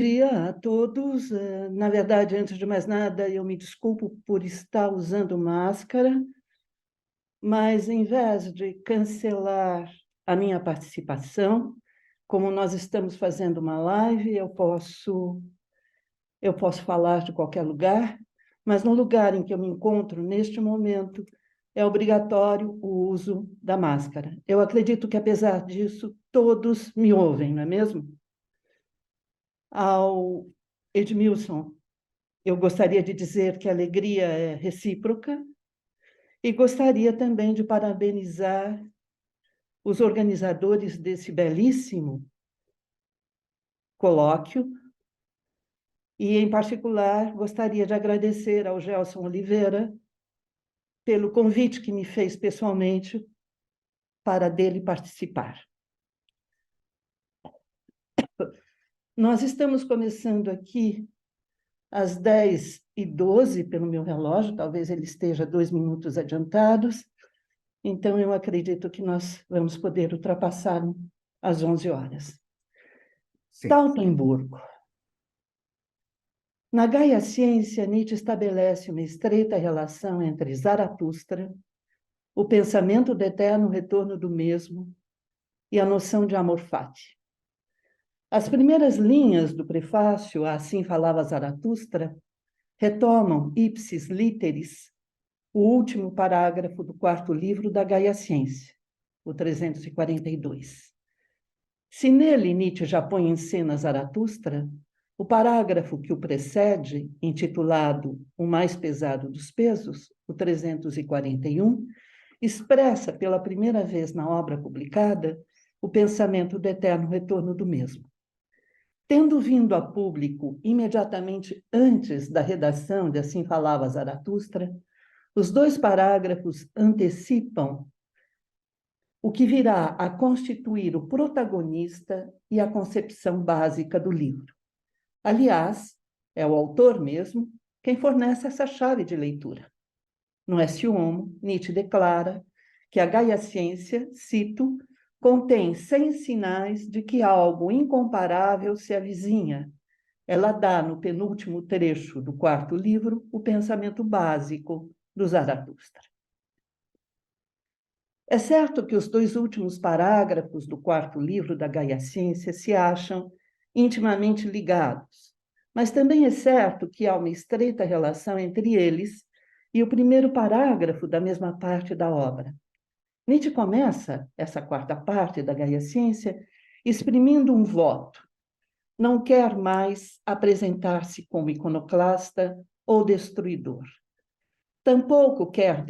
Dia a todos. Na verdade, antes de mais nada, eu me desculpo por estar usando máscara, mas em vez de cancelar a minha participação, como nós estamos fazendo uma live, eu posso falar de qualquer lugar, mas no lugar em que eu me encontro neste momento, é obrigatório o uso da máscara. Eu acredito que, apesar disso, todos me ouvem, não é mesmo? Ao Edmilson, eu gostaria de dizer que a alegria é recíproca e gostaria também de parabenizar os organizadores desse belíssimo colóquio e, em particular, gostaria de agradecer ao Gelson Oliveira pelo convite que me fez pessoalmente para dele participar. Nós estamos começando aqui às 10h12, pelo meu relógio, talvez ele esteja 2 minutos adiantados. Então, eu acredito que nós vamos poder ultrapassar às 11 horas. Sim. Tautenburgo. Na Gaia Ciência, Nietzsche estabelece uma estreita relação entre Zaratustra, o pensamento do eterno retorno do mesmo e a noção de amor fati. As primeiras linhas do prefácio a Assim Falava Zaratustra retomam ipsis literis o último parágrafo do 4º livro da Gaia Ciência, o 342. Se nele Nietzsche já põe em cena Zaratustra, o parágrafo que o precede, intitulado O Mais Pesado dos Pesos, o 341, expressa pela primeira vez na obra publicada o pensamento do eterno retorno do mesmo. Tendo vindo a público imediatamente antes da redação de Assim Falava Zaratustra, os 2 parágrafos antecipam o que virá a constituir o protagonista e a concepção básica do livro. Aliás, é o autor mesmo quem fornece essa chave de leitura. No Esse Homo, Nietzsche declara que a Gaia Ciência, cito, contém 100 sinais de que algo incomparável se avizinha. Ela dá, no penúltimo trecho do 4º livro, o pensamento básico do Zaratustra. É certo que os 2 últimos parágrafos do 4º livro da Gaia Ciência se acham intimamente ligados, mas também é certo que há uma estreita relação entre eles e o primeiro parágrafo da mesma parte da obra. Nietzsche começa essa 4ª parte da Gaia Ciência exprimindo um voto. Não quer mais apresentar-se como iconoclasta ou destruidor. Tampouco quer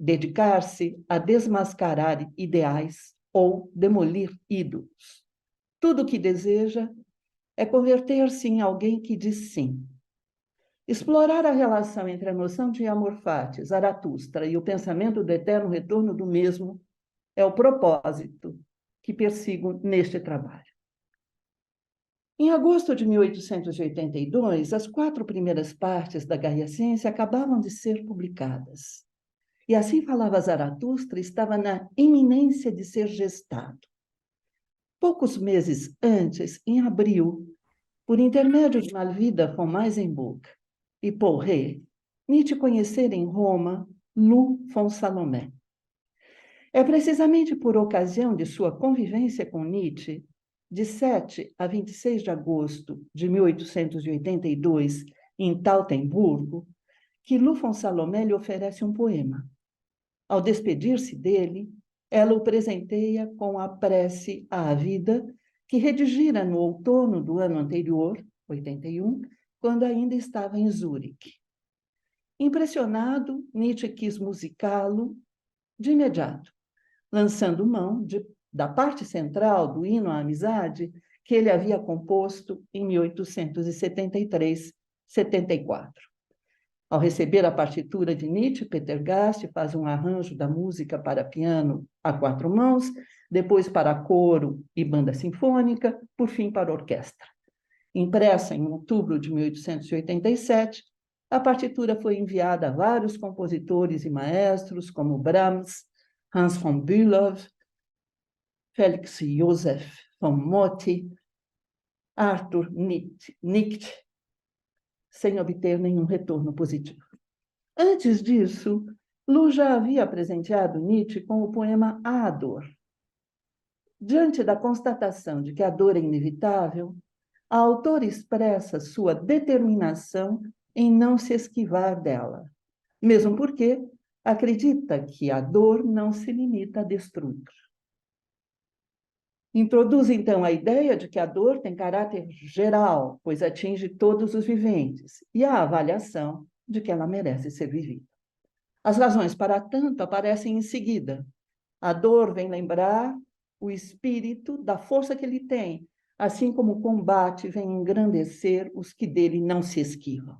dedicar-se a desmascarar ideais ou demolir ídolos. Tudo o que deseja é converter-se em alguém que diz sim. Explorar a relação entre a noção de amor fati, Zaratustra, e o pensamento do eterno retorno do mesmo é o propósito que persigo neste trabalho. Em agosto de 1882, as 4 primeiras partes da Gaia Ciência acabavam de ser publicadas. E Assim Falava Zaratustra estava na iminência de ser gestado. Poucos meses antes, em abril, por intermédio de Malvida von Meisenburg e Paul Rée, Nietzsche conhecera em Roma Lou von Salomé. É precisamente por ocasião de sua convivência com Nietzsche, de 7 a 26 de agosto de 1882, em Tautenburgo, que Lou von Salomé lhe oferece um poema. Ao despedir-se dele, ela o presenteia com a prece à vida que redigira no outono do ano anterior, 81, quando ainda estava em Zurique. Impressionado, Nietzsche quis musicá-lo de imediato, lançando mão da parte central do hino à amizade que ele havia composto em 1873-74. Ao receber a partitura de Nietzsche, Peter Gast faz um arranjo da música para piano a 4 mãos, depois para coro e banda sinfônica, por fim para orquestra. Impressa em outubro de 1887, a partitura foi enviada a vários compositores e maestros, como Brahms, Hans von Bülow, Felix Joseph von Motti, Arthur Nietzsche, sem obter nenhum retorno positivo. Antes disso, Lu já havia presenteado Nietzsche com o poema A Dor. Diante da constatação de que a dor é inevitável, a autora expressa sua determinação em não se esquivar dela, mesmo porque acredita que a dor não se limita a destruir. Introduz, então, a ideia de que a dor tem caráter geral, pois atinge todos os viventes, e a avaliação de que ela merece ser vivida. As razões para tanto aparecem em seguida. A dor vem lembrar o espírito da força que ele tem, assim como o combate vem engrandecer os que dele não se esquivam.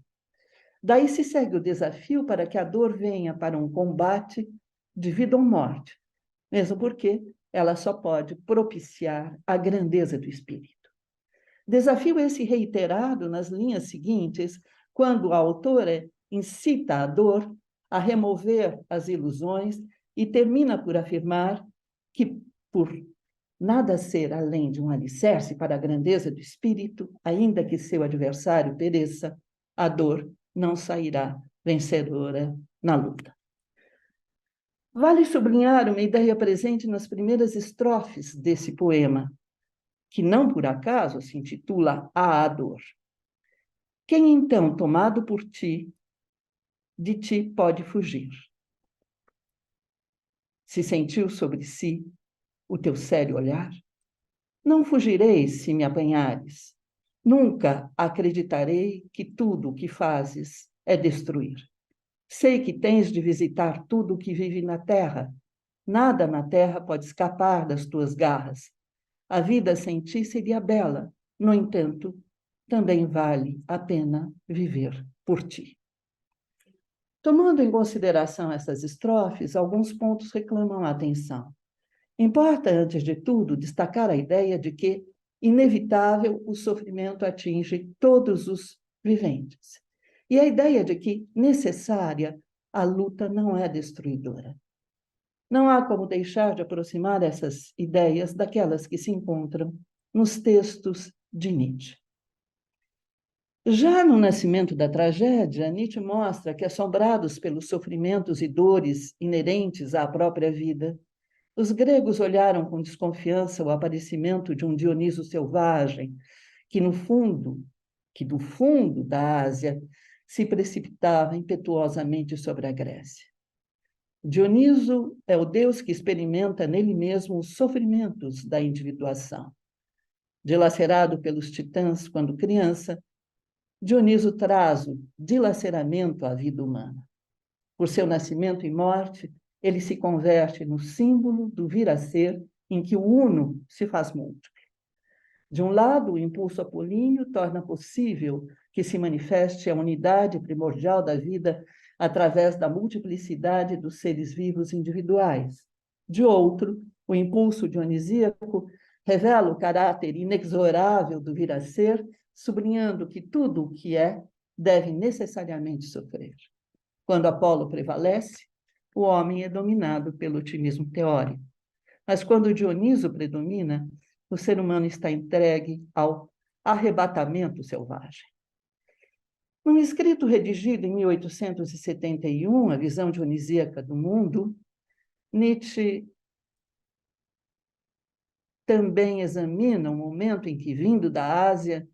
Daí se segue o desafio para que a dor venha para um combate de vida ou morte, mesmo porque ela só pode propiciar a grandeza do espírito. Desafio esse reiterado nas linhas seguintes, quando a autora incita a dor a remover as ilusões e termina por afirmar que, por nada ser além de um alicerce para a grandeza do espírito, ainda que seu adversário pereça, a dor não sairá vencedora na luta. Vale sublinhar uma ideia presente nas primeiras estrofes desse poema, que não por acaso se intitula A Dor. Quem então, tomado por ti, de ti pode fugir? Se sentiu sobre si o teu sério olhar? Não fugirei se me apanhares. Nunca acreditarei que tudo o que fazes é destruir. Sei que tens de visitar tudo o que vive na terra. Nada na terra pode escapar das tuas garras. A vida sem ti seria bela. No entanto, também vale a pena viver por ti. Tomando em consideração essas estrofes, alguns pontos reclamam a atenção. Importa, antes de tudo, destacar a ideia de que, inevitável, o sofrimento atinge todos os viventes. E a ideia de que, necessária, a luta não é destruidora. Não há como deixar de aproximar essas ideias daquelas que se encontram nos textos de Nietzsche. Já no Nascimento da Tragédia, Nietzsche mostra que, assombrados pelos sofrimentos e dores inerentes à própria vida, os gregos olharam com desconfiança o aparecimento de um Dioniso selvagem, que do fundo da Ásia se precipitava impetuosamente sobre a Grécia. Dioniso é o deus que experimenta nele mesmo os sofrimentos da individuação. Dilacerado pelos titãs quando criança, Dioniso traz o dilaceramento à vida humana. Por seu nascimento e morte, ele se converte no símbolo do vir a ser em que o uno se faz múltiplo. De um lado, o impulso apolíneo torna possível que se manifeste a unidade primordial da vida através da multiplicidade dos seres vivos individuais. De outro, o impulso dionisíaco revela o caráter inexorável do vir a ser, sublinhando que tudo o que é deve necessariamente sofrer. Quando Apolo prevalece, o homem é dominado pelo otimismo teórico. Mas quando Dioniso predomina, o ser humano está entregue ao arrebatamento selvagem. Num escrito redigido em 1871, A Visão Dionisíaca do Mundo, Nietzsche também examina o momento em que, vindo da Ásia,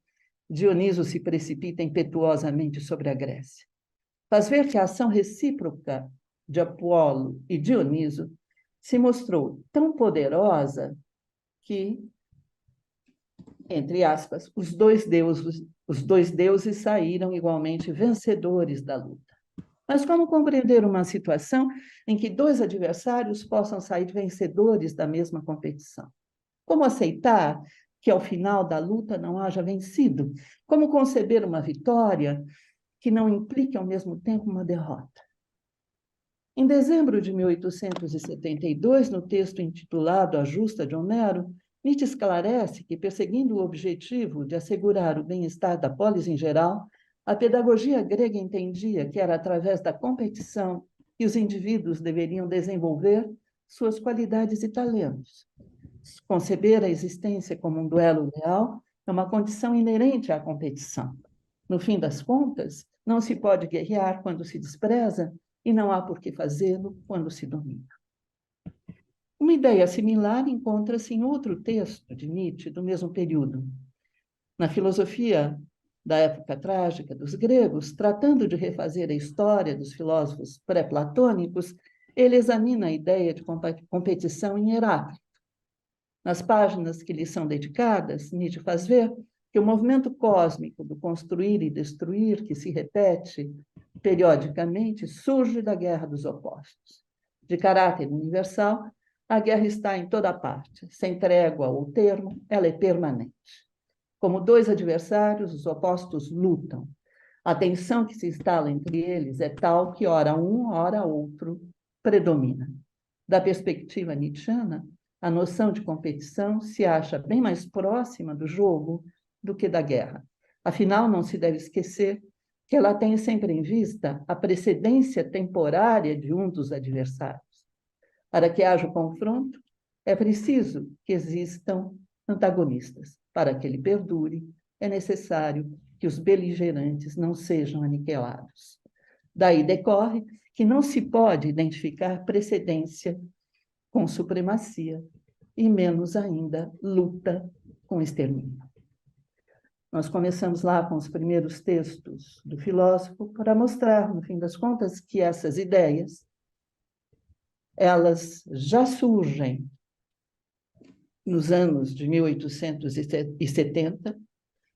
Dioniso se precipita impetuosamente sobre a Grécia. Faz ver que a ação recíproca de Apolo e Dioniso se mostrou tão poderosa que, entre aspas, os dois deuses saíram igualmente vencedores da luta. Mas como compreender uma situação em que dois adversários possam sair vencedores da mesma competição? Como aceitar que ao final da luta não haja vencido? Como conceber uma vitória que não implique ao mesmo tempo uma derrota? Em dezembro de 1872, no texto intitulado A Justa de Homero, Nietzsche esclarece que, perseguindo o objetivo de assegurar o bem-estar da polis em geral, a pedagogia grega entendia que era através da competição que os indivíduos deveriam desenvolver suas qualidades e talentos. Conceber a existência como um duelo leal é uma condição inerente à competição. No fim das contas, não se pode guerrear quando se despreza e não há por que fazê-lo quando se domina. Uma ideia similar encontra-se em outro texto de Nietzsche do mesmo período. Na filosofia da época trágica dos gregos, tratando de refazer a história dos filósofos pré-platônicos, ele examina a ideia de competição em Heráclito. Nas páginas que lhe são dedicadas, Nietzsche faz ver que o movimento cósmico do construir e destruir, que se repete periodicamente, surge da guerra dos opostos. De caráter universal, a guerra está em toda parte, sem trégua ou termo, ela é permanente. Como dois adversários, os opostos lutam. A tensão que se instala entre eles é tal que, ora um, ora outro, predomina. Da perspectiva nietzschiana, a noção de competição se acha bem mais próxima do jogo do que da guerra. Afinal, não se deve esquecer que ela tem sempre em vista a precedência temporária de um dos adversários. Para que haja o confronto, é preciso que existam antagonistas. Para que ele perdure, é necessário que os beligerantes não sejam aniquilados. Daí decorre que não se pode identificar precedência com supremacia, e menos ainda luta com extermínio. Nós começamos lá com os primeiros textos do filósofo para mostrar, no fim das contas, que essas ideias, elas já surgem nos anos de 1870,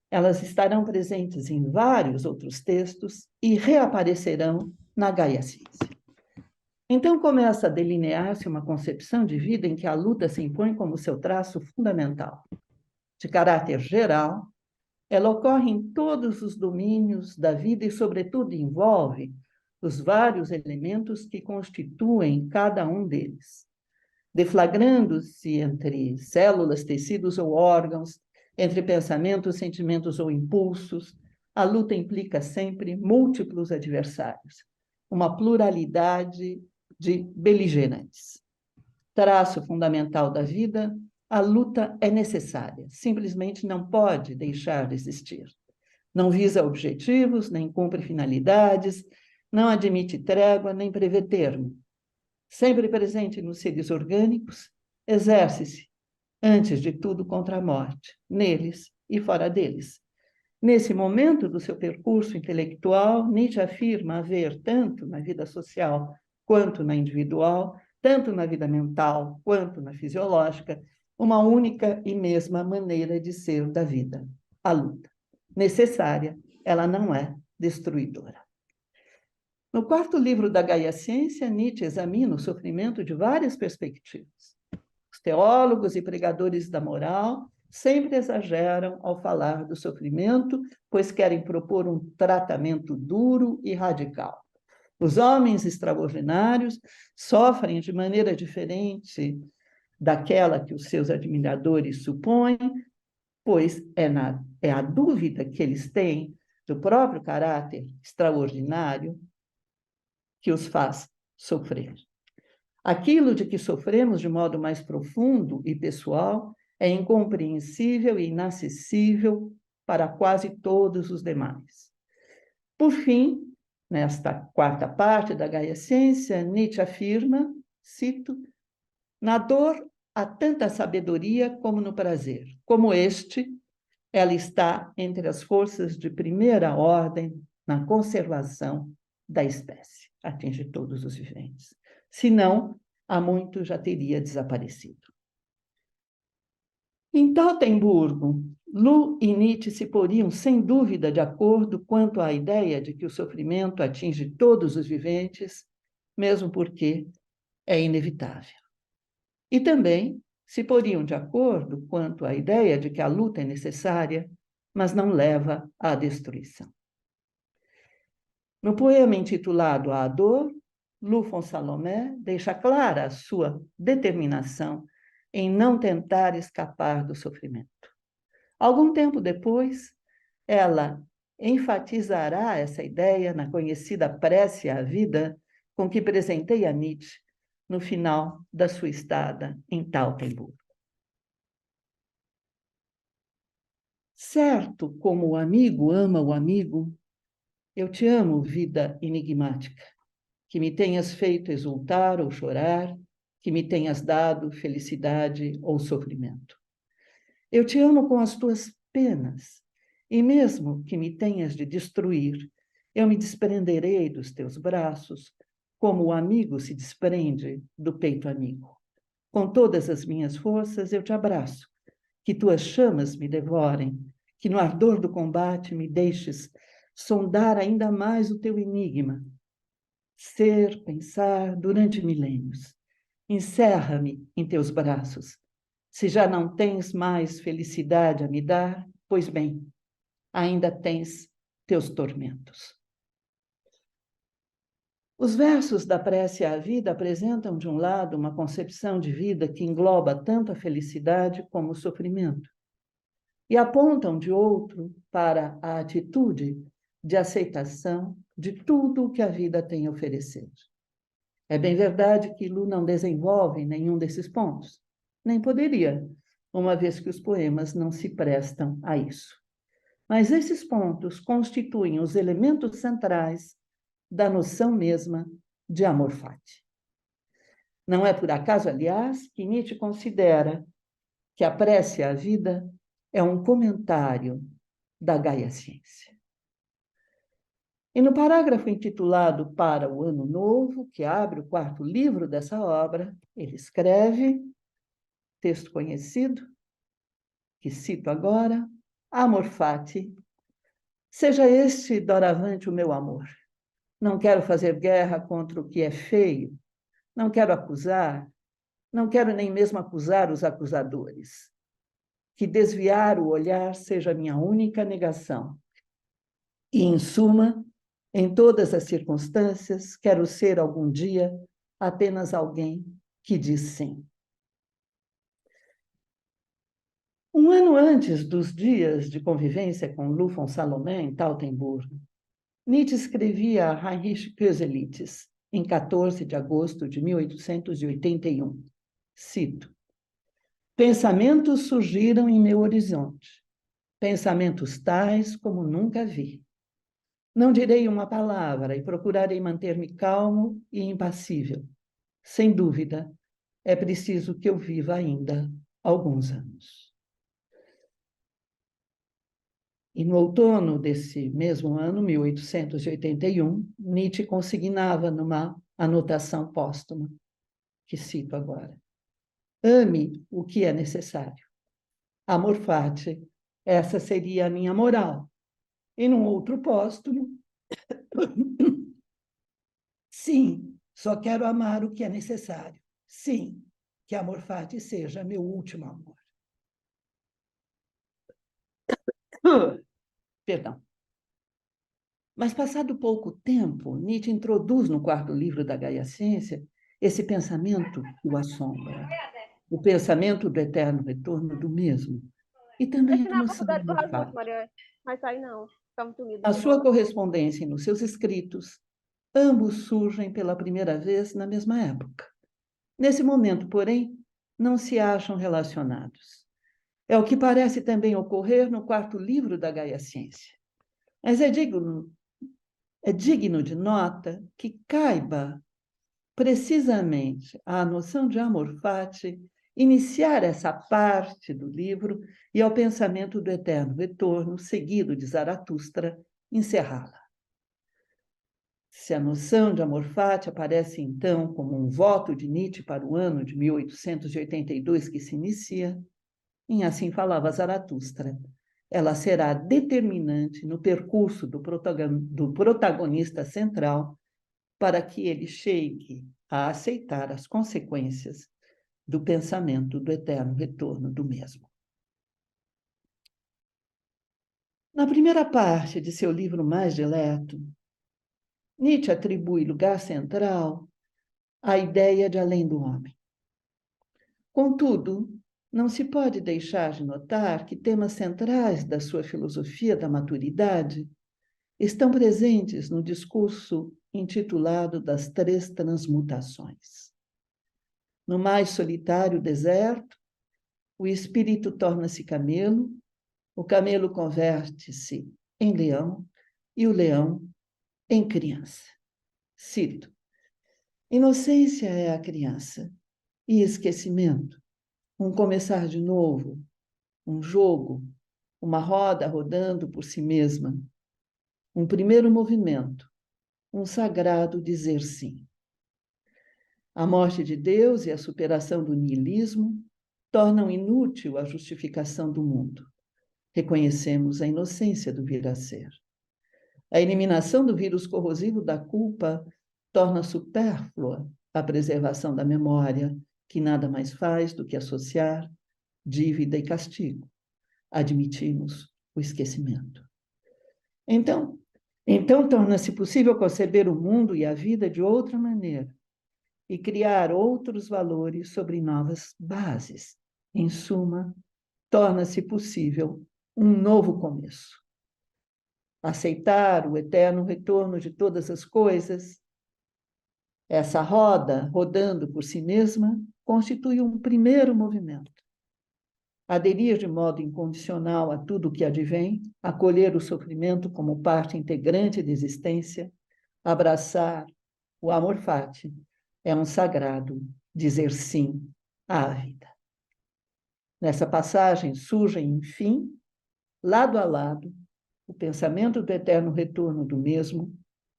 elas estarão presentes em vários outros textos e reaparecerão na Gaia Ciência. Então começa a delinear-se uma concepção de vida em que a luta se impõe como seu traço fundamental. De caráter geral, ela ocorre em todos os domínios da vida e, sobretudo, envolve os vários elementos que constituem cada um deles, deflagrando-se entre células, tecidos ou órgãos, entre pensamentos, sentimentos ou impulsos. A luta implica sempre múltiplos adversários, uma pluralidade de beligerantes. Traço fundamental da vida, a luta é necessária, simplesmente não pode deixar de existir. Não visa objetivos, nem cumpre finalidades, não admite trégua, nem prevê termo. Sempre presente nos seres orgânicos, exerce-se, antes de tudo, contra a morte, neles e fora deles. Nesse momento do seu percurso intelectual, Nietzsche afirma haver, tanto na vida social quanto na individual, tanto na vida mental quanto na fisiológica, uma única e mesma maneira de ser da vida, a luta. Necessária, ela não é destruidora. No quarto livro da Gaia Ciência, Nietzsche examina o sofrimento de várias perspectivas. Os teólogos e pregadores da moral sempre exageram ao falar do sofrimento, pois querem propor um tratamento duro e radical. Os homens extraordinários sofrem de maneira diferente daquela que os seus admiradores supõem, pois é a dúvida que eles têm do próprio caráter extraordinário que os faz sofrer. Aquilo de que sofremos de modo mais profundo e pessoal é incompreensível e inacessível para quase todos os demais. Por fim, nesta quarta parte da Gaia Ciência, Nietzsche afirma, cito, na dor há tanta sabedoria como no prazer. Como este, ela está entre as forças de primeira ordem na conservação da espécie. Atinge todos os viventes. Senão, há muito já teria desaparecido. Em Tautenburgo, Lu e Nietzsche se poriam sem dúvida de acordo quanto à ideia de que o sofrimento atinge todos os viventes, mesmo porque é inevitável. E também se poriam de acordo quanto à ideia de que a luta é necessária, mas não leva à destruição. No poema intitulado A Dor, Lu Font-Salomé deixa clara a sua determinação em não tentar escapar do sofrimento. Algum tempo depois, ela enfatizará essa ideia na conhecida prece à vida com que presenteia Nietzsche no final da sua estada em Tautenburgo. Certo como o amigo ama o amigo, eu te amo, vida enigmática, que me tenhas feito exultar ou chorar, que me tenhas dado felicidade ou sofrimento. Eu te amo com as tuas penas, e mesmo que me tenhas de destruir, eu me desprenderei dos teus braços, como o amigo se desprende do peito amigo. Com todas as minhas forças eu te abraço, que tuas chamas me devorem, que no ardor do combate me deixes sondar ainda mais o teu enigma. Ser, pensar, durante milênios. Encerra-me em teus braços. Se já não tens mais felicidade a me dar, pois bem, ainda tens teus tormentos. Os versos da prece à vida apresentam, de um lado, uma concepção de vida que engloba tanto a felicidade como o sofrimento, e apontam, de outro, para a atitude de aceitação de tudo o que a vida tem a oferecer. É bem verdade que Lu não desenvolve nenhum desses pontos, nem poderia, uma vez que os poemas não se prestam a isso. Mas esses pontos constituem os elementos centrais da noção mesma de amor fati. Não é por acaso, aliás, que Nietzsche considera que a prece à vida é um comentário da Gaia Ciência. E no parágrafo intitulado Para o Ano Novo, que abre o quarto livro dessa obra, ele escreve, texto conhecido, que cito agora: Amor fati, seja este doravante o meu amor. Não quero fazer guerra contra o que é feio, não quero acusar, não quero nem mesmo acusar os acusadores. Que desviar o olhar seja a minha única negação. E, em suma, em todas as circunstâncias, quero ser algum dia apenas alguém que diz sim. Um ano antes dos dias de convivência com Lu von Salomé em Tautenburgo, Nietzsche escrevia a Heinrich Köselitz, em 14 de agosto de 1881. Cito: Pensamentos surgiram em meu horizonte, pensamentos tais como nunca vi. Não direi uma palavra e procurarei manter-me calmo e impassível. Sem dúvida, é preciso que eu viva ainda alguns anos. E no outono desse mesmo ano, 1881, Nietzsche consignava numa anotação póstuma, que cito agora: Ame o que é necessário. Amor fati, essa seria a minha moral. E num outro póstumo, sim, só quero amar o que é necessário. Sim, que amor fati seja meu último amor. Perdão. Mas, passado pouco tempo, Nietzsche introduz no quarto livro da Gaia Ciência esse pensamento que o assombra, o pensamento do eterno retorno do mesmo, e também Aqui a na noção faculdade do do Rasmus, fato. Maria. Mas aí não. Fica muito unido. A sua correspondência e nos seus escritos, ambos surgem pela primeira vez na mesma época. Nesse momento, porém, não se acham relacionados. É o que parece também ocorrer no quarto livro da Gaia Ciência. Mas é digno de nota que caiba precisamente à noção de amor fati iniciar essa parte do livro e ao pensamento do eterno retorno, seguido de Zaratustra, encerrá-la. Se a noção de amor fati aparece, então, como um voto de Nietzsche para o ano de 1882 que se inicia, em Assim Falava Zaratustra, ela será determinante no percurso do protagonista central para que ele chegue a aceitar as consequências do pensamento do eterno retorno do mesmo. Na primeira parte de seu livro mais dileto, Nietzsche atribui lugar central à ideia de além do homem. Contudo, não se pode deixar de notar que temas centrais da sua filosofia da maturidade estão presentes no discurso intitulado Das Três Transmutações. No mais solitário deserto, o espírito torna-se camelo, o camelo converte-se em leão e o leão em criança. Cito: inocência é a criança e esquecimento, um começar de novo, um jogo, uma roda rodando por si mesma, um primeiro movimento, um sagrado dizer sim. A morte de Deus e a superação do niilismo tornam inútil a justificação do mundo. Reconhecemos a inocência do vir a ser. A eliminação do vírus corrosivo da culpa torna supérflua a preservação da memória, que nada mais faz do que associar dívida e castigo. Admitimos o esquecimento. Então torna-se possível conceber o mundo e a vida de outra maneira e criar outros valores sobre novas bases. Em suma, torna-se possível um novo começo. Aceitar o eterno retorno de todas as coisas, essa roda rodando por si mesma, constitui um primeiro movimento. Aderir de modo incondicional a tudo o que advém, acolher o sofrimento como parte integrante da existência, abraçar o amor fati, é um sagrado dizer sim à vida. Nessa passagem surgem, enfim, lado a lado, o pensamento do eterno retorno do mesmo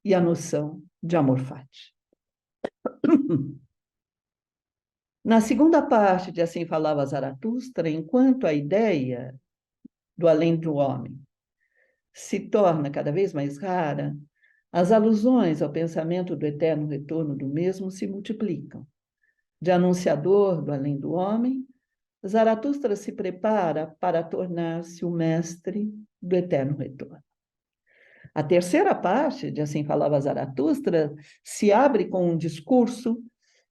e a noção de amor fati. Na segunda parte de Assim Falava Zaratustra, enquanto a ideia do além do homem se torna cada vez mais rara, as alusões ao pensamento do eterno retorno do mesmo se multiplicam. De anunciador do além do homem, Zaratustra se prepara para tornar-se o mestre do eterno retorno. A terceira parte de Assim Falava Zaratustra se abre com um discurso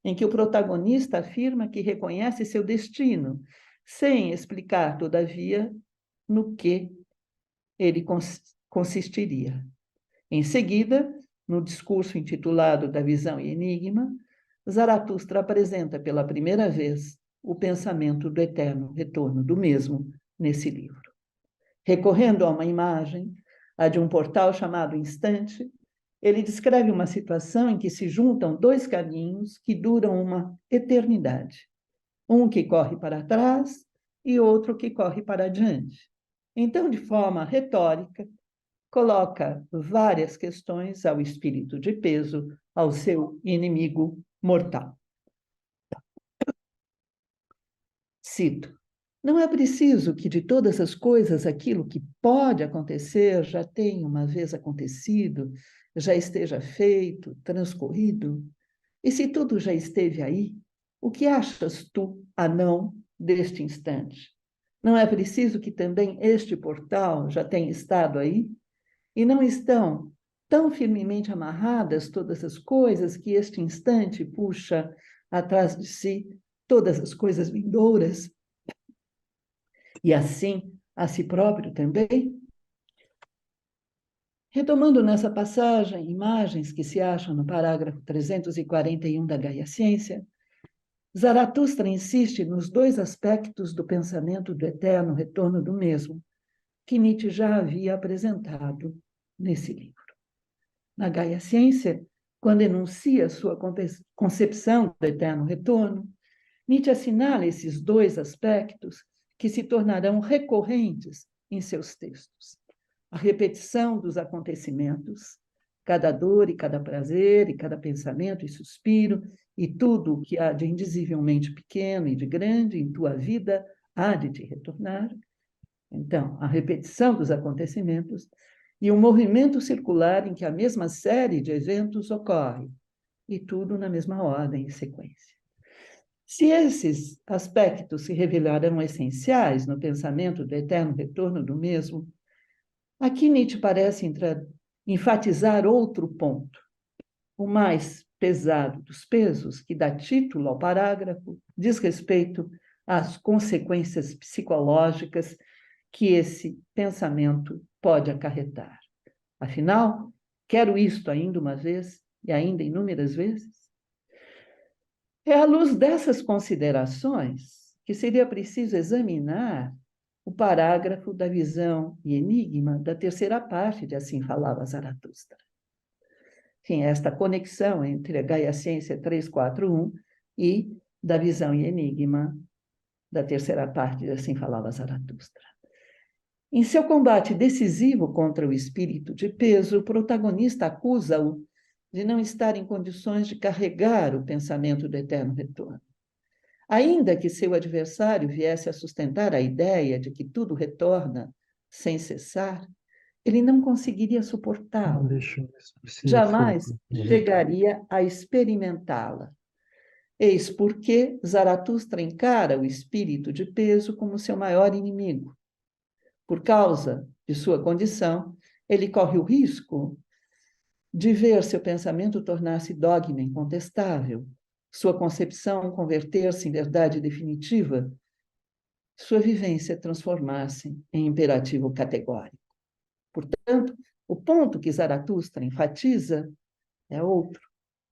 em que o protagonista afirma que reconhece seu destino, sem explicar, todavia, no que ele consistiria. Em seguida, no discurso intitulado Da Visão e Enigma, Zaratustra apresenta pela primeira vez o pensamento do eterno retorno do mesmo nesse livro. Recorrendo a uma imagem, a de um portal chamado Instante, ele descreve uma situação em que se juntam dois caminhos que duram uma eternidade. Um que corre para trás e outro que corre para adiante. Então, de forma retórica, coloca várias questões ao espírito de peso, ao seu inimigo mortal. Cito: não é preciso que de todas as coisas aquilo que pode acontecer já tenha uma vez acontecido, já esteja feito, transcorrido. E se tudo já esteve aí, o que achas tu, anão, deste instante? Não é preciso que também este portal já tenha estado aí? E não estão tão firmemente amarradas todas as coisas que este instante puxa atrás de si todas as coisas vindouras? E assim a si próprio também? Retomando nessa passagem imagens que se acham no parágrafo 341 da Gaia Ciência, Zaratustra insiste nos dois aspectos do pensamento do eterno retorno do mesmo, que Nietzsche já havia apresentado nesse livro. Na Gaia Ciência, quando enuncia sua concepção do eterno retorno, Nietzsche assinala esses dois aspectos que se tornarão recorrentes em seus textos. A repetição dos acontecimentos, cada dor e cada prazer, e cada pensamento e suspiro, e tudo o que há de indizivelmente pequeno e de grande em tua vida há de te retornar. Então, a repetição dos acontecimentos e um movimento circular em que a mesma série de eventos ocorre, e tudo na mesma ordem e sequência. Se esses aspectos se revelarão essenciais no pensamento do eterno retorno do mesmo, aqui Nietzsche parece enfatizar outro ponto, o mais pesado dos pesos, que dá título ao parágrafo, diz respeito às consequências psicológicas que esse pensamento pode acarretar. Afinal, quero isto ainda uma vez e ainda inúmeras vezes? É à luz dessas considerações que seria preciso examinar o parágrafo da visão e enigma da terceira parte de Assim Falava Zaratustra. Enfim, esta conexão entre a Gaia Ciência 341 e da visão e enigma da terceira parte de Assim Falava Zaratustra. Em seu combate decisivo contra o espírito de peso, o protagonista acusa-o de não estar em condições de carregar o pensamento do eterno retorno. Ainda que seu adversário viesse a sustentar a ideia de que tudo retorna sem cessar, ele não conseguiria suportá-lo. Jamais chegaria a experimentá-la. Eis porque Zaratustra encara o espírito de peso como seu maior inimigo. Por causa de sua condição, ele corre o risco de ver seu pensamento tornar-se dogma incontestável, sua concepção converter-se em verdade definitiva, sua vivência transformar-se em imperativo categórico. Portanto, o ponto que Zaratustra enfatiza é outro.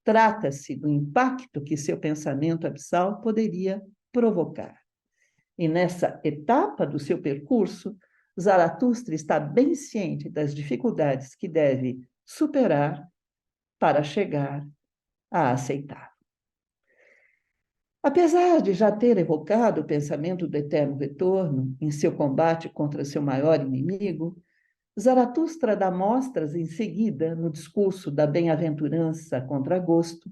Trata-se do impacto que seu pensamento abissal poderia provocar. E nessa etapa do seu percurso, Zaratustra está bem ciente das dificuldades que deve superar para chegar a aceitar. Apesar de já ter evocado o pensamento do eterno retorno em seu combate contra seu maior inimigo, Zaratustra dá mostras em seguida, no discurso da bem-aventurança contra gosto,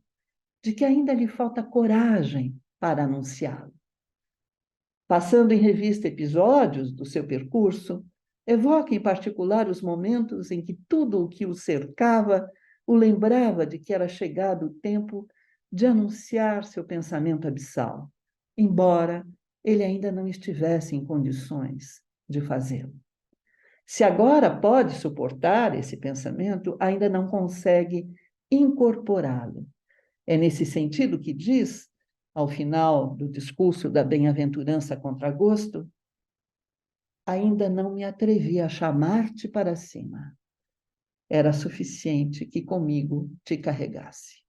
de que ainda lhe falta coragem para anunciá-lo. Passando em revista episódios do seu percurso, evoca em particular os momentos em que tudo o que o cercava o lembrava de que era chegado o tempo de anunciar seu pensamento abissal, embora ele ainda não estivesse em condições de fazê-lo. Se agora pode suportar esse pensamento, ainda não consegue incorporá-lo. É nesse sentido que diz, ao final do discurso da bem-aventurança contra gosto, ainda não me atrevi a chamar-te para cima. Era suficiente que comigo te carregasse.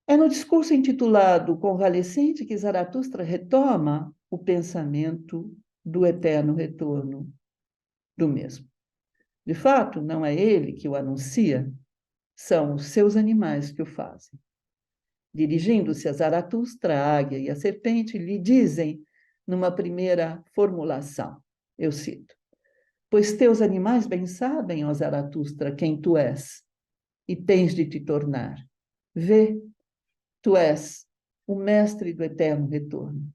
É no discurso intitulado Convalescente que Zaratustra retoma o pensamento do eterno retorno do mesmo. De fato, não é ele que o anuncia, são os seus animais que o fazem. Dirigindo-se a Zaratustra, a águia e a serpente lhe dizem, numa primeira formulação, eu cito: pois teus animais bem sabem, ó Zaratustra, quem tu és, e tens de te tornar. Vê, tu és o mestre do eterno retorno,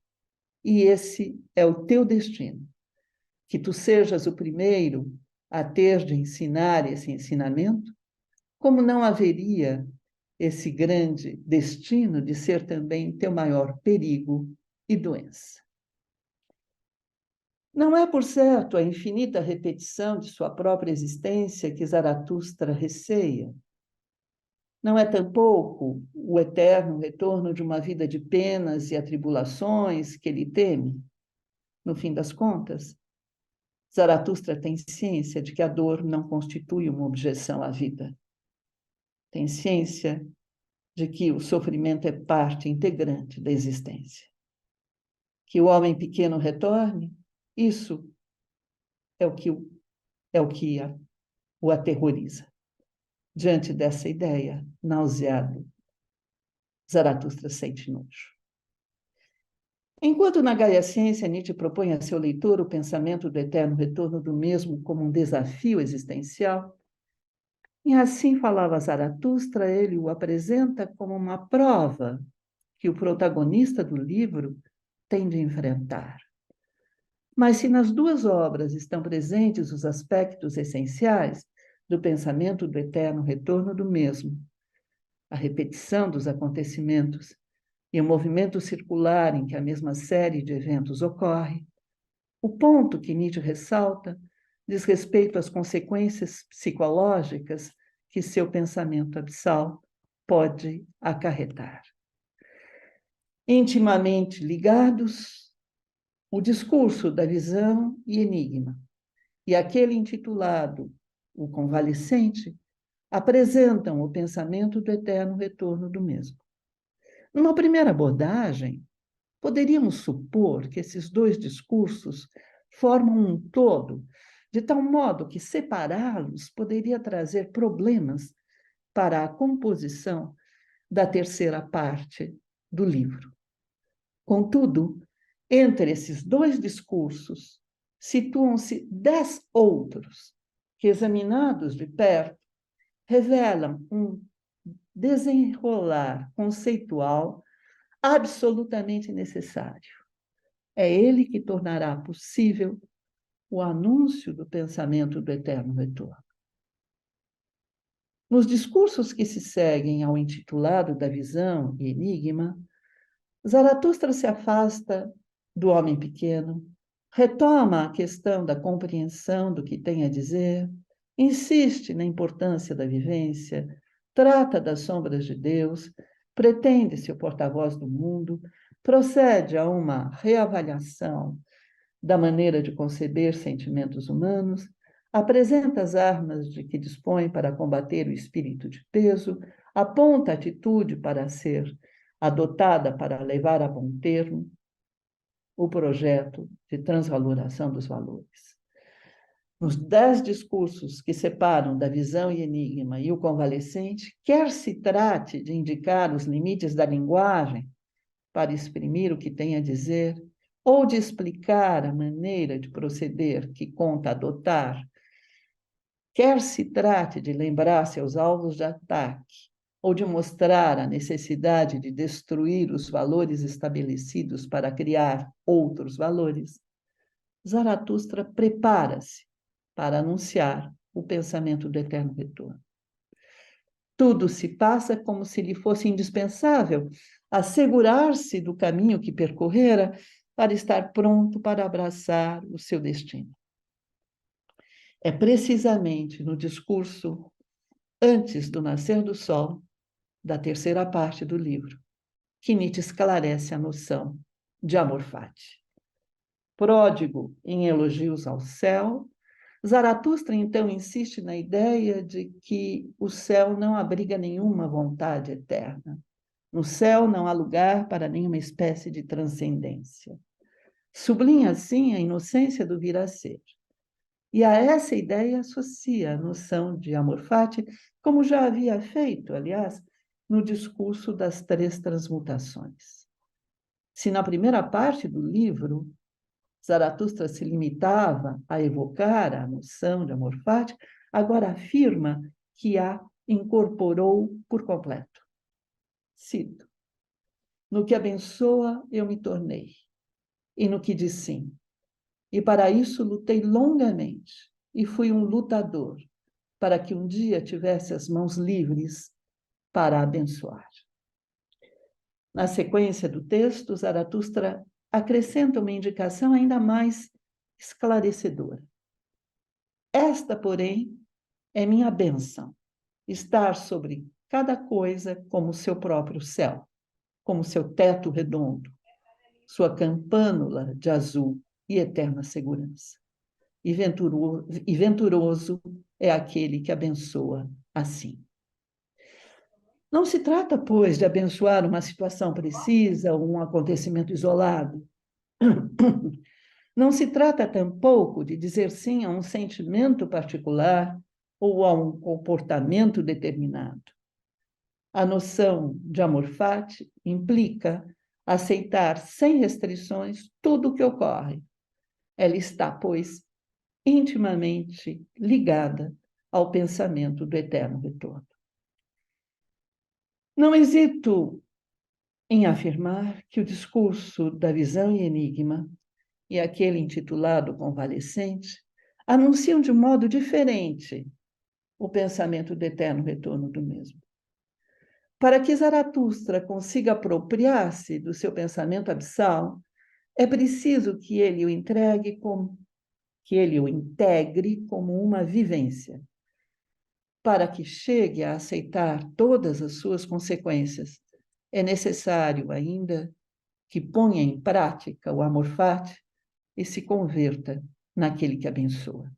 e esse é o teu destino, que tu sejas o primeiro a ter de ensinar esse ensinamento, como não haveria esse grande destino de ser também teu maior perigo e doença. Não é, por certo, a infinita repetição de sua própria existência que Zaratustra receia. Não é tampouco o eterno retorno de uma vida de penas e atribulações que ele teme. No fim das contas, Zaratustra tem ciência de que a dor não constitui uma objeção à vida. Tem ciência de que o sofrimento é parte integrante da existência. Que o homem pequeno retorne, isso é o que o aterroriza. Diante dessa ideia, nauseado, Zaratustra sente nojo. Enquanto na Gaia Ciência Nietzsche propõe a seu leitor o pensamento do eterno retorno do mesmo como um desafio existencial, e assim falava Zaratustra, ele o apresenta como uma prova que o protagonista do livro tem de enfrentar. Mas se nas duas obras estão presentes os aspectos essenciais do pensamento do eterno retorno do mesmo, a repetição dos acontecimentos e o movimento circular em que a mesma série de eventos ocorre, o ponto que Nietzsche ressalta diz respeito às consequências psicológicas que seu pensamento abissal pode acarretar. Intimamente ligados, o discurso da visão e enigma e aquele intitulado O Convalescente apresentam o pensamento do eterno retorno do mesmo. Numa primeira abordagem, poderíamos supor que esses dois discursos formam um todo, de tal modo que separá-los poderia trazer problemas para a composição da terceira parte do livro. Contudo, entre esses dois discursos, situam-se 10 outros, que, examinados de perto, revelam um desenrolar conceitual absolutamente necessário. É ele que tornará possível o anúncio do pensamento do eterno retorno. Nos discursos que se seguem ao intitulado da visão e enigma, Zaratustra se afasta do homem pequeno, retoma a questão da compreensão do que tem a dizer, insiste na importância da vivência, trata das sombras de Deus, pretende-se o porta-voz do mundo, procede a uma reavaliação da maneira de conceber sentimentos humanos, apresenta as armas de que dispõe para combater o espírito de peso, aponta a atitude para ser adotada para levar a bom termo o projeto de transvaloração dos valores. Nos 10 discursos que separam da visão e enigma e o convalescente, quer se trate de indicar os limites da linguagem para exprimir o que tem a dizer, ou de explicar a maneira de proceder que conta adotar, quer se trate de lembrar seus alvos de ataque, ou de mostrar a necessidade de destruir os valores estabelecidos para criar outros valores, Zaratustra prepara-se para anunciar o pensamento do eterno retorno. Tudo se passa como se lhe fosse indispensável assegurar-se do caminho que percorrera para estar pronto para abraçar o seu destino. É precisamente no discurso antes do nascer do sol, da terceira parte do livro, que Nietzsche esclarece a noção de amor fati. Pródigo em elogios ao céu, Zaratustra então insiste na ideia de que o céu não abriga nenhuma vontade eterna. No céu não há lugar para nenhuma espécie de transcendência. Sublinha assim a inocência do vir a ser. E a essa ideia associa a noção de amor fati, como já havia feito, aliás, no discurso das 3 transmutações. Se na primeira parte do livro Zaratustra se limitava a evocar a noção de amor fati, agora afirma que a incorporou por completo. Cito: no que abençoa eu me tornei, e no que diz sim. E para isso lutei longamente, e fui um lutador, para que um dia tivesse as mãos livres para abençoar. Na sequência do texto, Zaratustra acrescenta uma indicação ainda mais esclarecedora. Esta, porém, é minha bênção, estar sobre cada coisa como seu próprio céu, como seu teto redondo, sua campânula de azul e eterna segurança. E venturoso é aquele que abençoa assim. Não se trata, pois, de abençoar uma situação precisa ou um acontecimento isolado. Não se trata tampouco de dizer sim a um sentimento particular ou a um comportamento determinado. A noção de amor fati implica aceitar sem restrições tudo o que ocorre. Ela está, pois, intimamente ligada ao pensamento do eterno retorno. Não hesito em afirmar que o discurso da visão e enigma e aquele intitulado Convalescente anunciam de modo diferente o pensamento do eterno retorno do mesmo. Para que Zaratustra consiga apropriar-se do seu pensamento abissal, é preciso que ele o integre como uma vivência. Para que chegue a aceitar todas as suas consequências, é necessário ainda que ponha em prática o amor fati e se converta naquele que abençoa.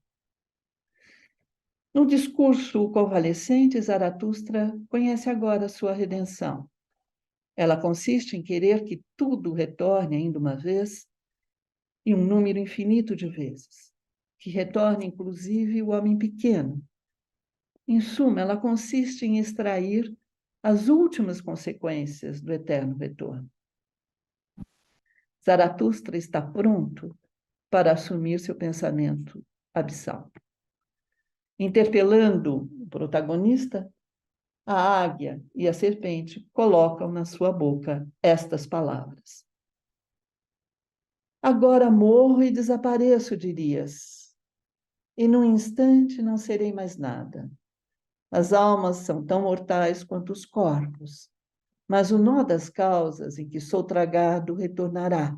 No discurso convalescente, Zaratustra conhece agora a sua redenção. Ela consiste em querer que tudo retorne ainda uma vez e um número infinito de vezes, que retorne inclusive o homem pequeno. Em suma, ela consiste em extrair as últimas consequências do eterno retorno. Zaratustra está pronto para assumir seu pensamento abissal. Interpelando o protagonista, a águia e a serpente colocam na sua boca estas palavras: agora morro e desapareço, dirias, e num instante não serei mais nada. As almas são tão mortais quanto os corpos, mas o nó das causas em que sou tragado retornará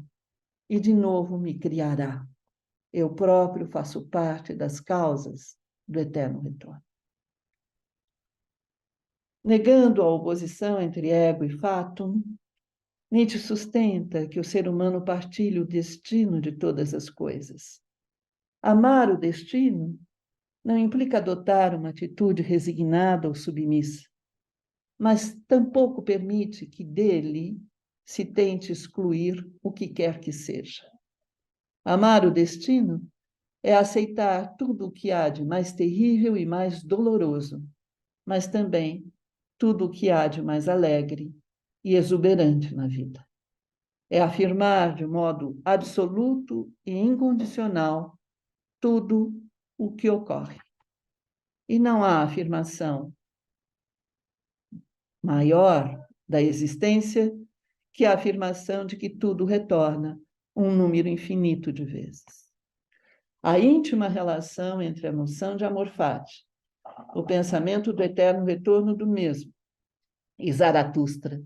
e de novo me criará. Eu próprio faço parte das causas do eterno retorno. Negando a oposição entre ego e fatum, Nietzsche sustenta que o ser humano partilha o destino de todas as coisas. Amar o destino não implica adotar uma atitude resignada ou submissa, mas tampouco permite que dele se tente excluir o que quer que seja. Amar o destino é aceitar tudo o que há de mais terrível e mais doloroso, mas também tudo o que há de mais alegre e exuberante na vida. É afirmar de modo absoluto e incondicional tudo o que ocorre. E não há afirmação maior da existência que a afirmação de que tudo retorna um número infinito de vezes. A íntima relação entre a noção de amor fati, o pensamento do eterno retorno do mesmo, e Zaratustra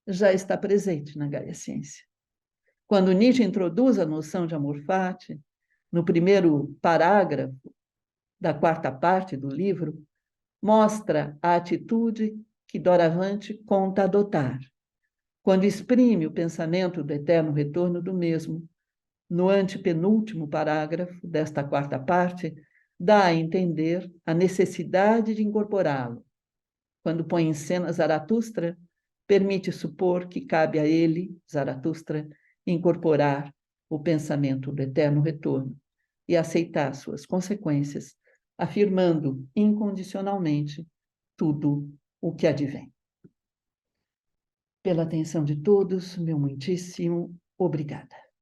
já está presente na Gaia Ciência. Quando Nietzsche introduz a noção de amor fati, no primeiro parágrafo da quarta parte do livro, mostra a atitude que doravante conta adotar, quando exprime o pensamento do eterno retorno do mesmo. No antepenúltimo parágrafo desta quarta parte, dá a entender a necessidade de incorporá-lo. Quando põe em cena Zaratustra, permite supor que cabe a ele, Zaratustra, incorporar o pensamento do eterno retorno e aceitar suas consequências, afirmando incondicionalmente tudo o que advém. Pela atenção de todos, meu muitíssimo obrigada.